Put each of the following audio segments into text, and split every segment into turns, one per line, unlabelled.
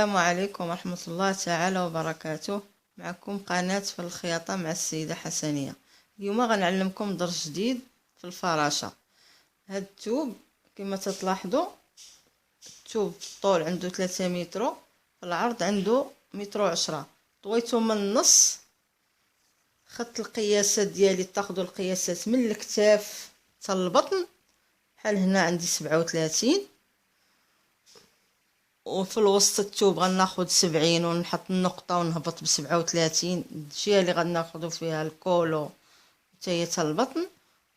السلام عليكم ورحمة الله تعالى وبركاته. معكم قناة في الخياطة مع السيدة حسنية. اليوم غنعلمكم درس جديد في الفراشة. هاد الثوب كما تلاحظوا، الثوب الطول عنده 3 متر، العرض عنده 1.10 متر. طويته من النص. خدت القياسات ديالي، تاخذوا القياسات من الكتاف حتى البطن. بحال هنا عندي 37، وفي الوسط الثوب غناخد 70 ونحط النقطة ونهبط ب37. الجهة اللي غناخدو فيها الكولو حتى هي حتى البطن،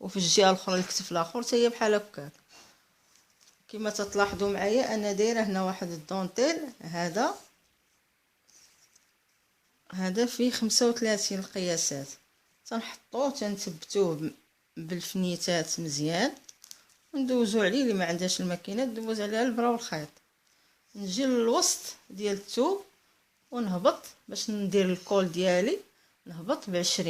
وفي الجهة الاخرى الكتف الاخر حتى هي بحال هكا. كما تلاحظوا معايا انا دايره هنا واحد الدونتيل. هذا فيه 35 القياسات. تنحطوه تنثبتوه بالفنيتات مزيان، وندوزو عليه. اللي ما عندهاش الماكينه دوز عليها البرا والخيط. نجي للوسط ديال الثوب ونهبط باش ندير الكول ديالي. نهبط ب20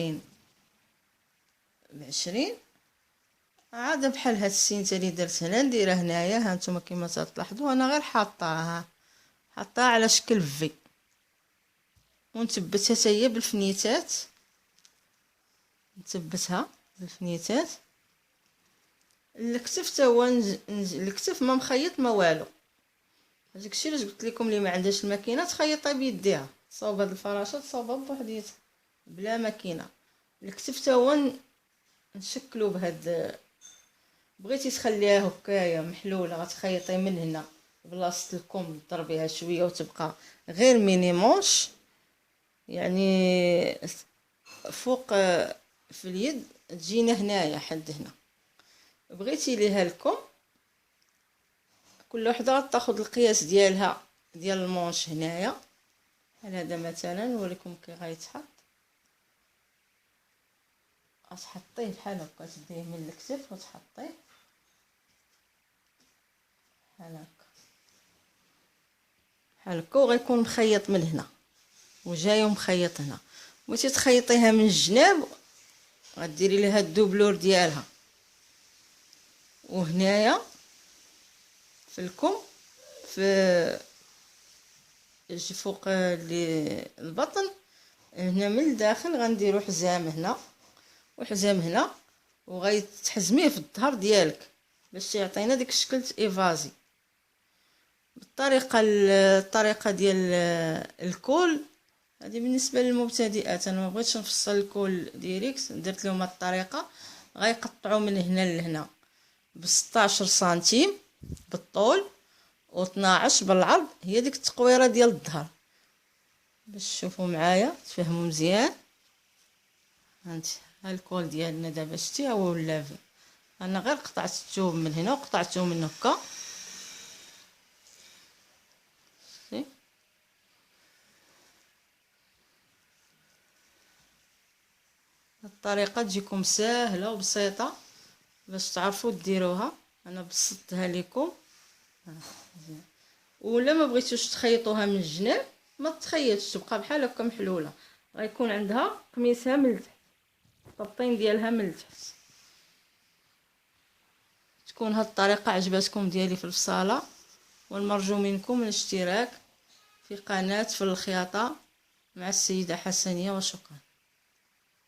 عاد بحال هاد السينته اللي درت هنا نديرها هنايا. ها نتوما كما تلاحظوا انا غير حاطاها على شكل في، ونثبتها حتى هي بالفنيتات. نثبتها بالفنيتات. الكتف تا هو الكتف ما مخيط ما والو. داكشي علاش قلت لكم اللي ما عندهاش الماكينه تخيطها بيديها. تصاوب هاد الفراشه تصاوبها بوحديتها بلا ماكينه. الكتف تا هو نشكلو بهاد. بغيتي تخليها هكايا محلوله غتخيطي من هنا بلاصه الكم، تضربيها شويه وتبقى غير مينيمونش، يعني فوق في اليد تجينا هنايا حد هنا. بغيتي ليها الكم، كل وحده غتاخذ القياس ديالها ديال المونش هنايا. بحال هذا مثلا نوريكم كي غيتحط. غتحطيه بحال هكا، تديه من الكتف وتحطيه بحال هكا وغيكون مخيط من هنا وجاي مخيط هنا. بغيتي تخيطيها من الجناب غديري لها الدوبلور ديالها، وهنايا في الكم في فوق البطن هنا من الداخل غنديروا حزام هنا وحزام هنا، وغيتحزميه في الظهر ديالك باش يعطينا داك الشكل ايفازي. الطريقه ديال الكول هذه بالنسبه للمبتدئات. انا ما بغيتش نفصل الكول ديريكت، درت لهم الطريقه. غيقطعوا من هنا لهنا ب 16 سنتيم بالطول و12 بالعرض. هي ديك التقويره ديال الظهر باش تشوفوا معايا تفهموا مزيان. هانتي ها الكول ديالنا دابا شتي هو ولا في. انا غير قطعت الثوب من هنا وقطعته من هكا. الطريقه تجيكم ساهله وبسيطه باش تعرفوا ديروها. انا بسطتها لكم. ولا ما بغيتوش تخيطوها من الجناب ما تخيطش، تبقى بحال هكا محلوله. غيكون عندها قميصها من التحت، الطبطين ديالها من التحت. تكون هاد الطريقه عجبتكم ديالي في الفصاله، والمرجو منكم الاشتراك في قناه في الخياطه مع السيده حسنيه. وشكرا.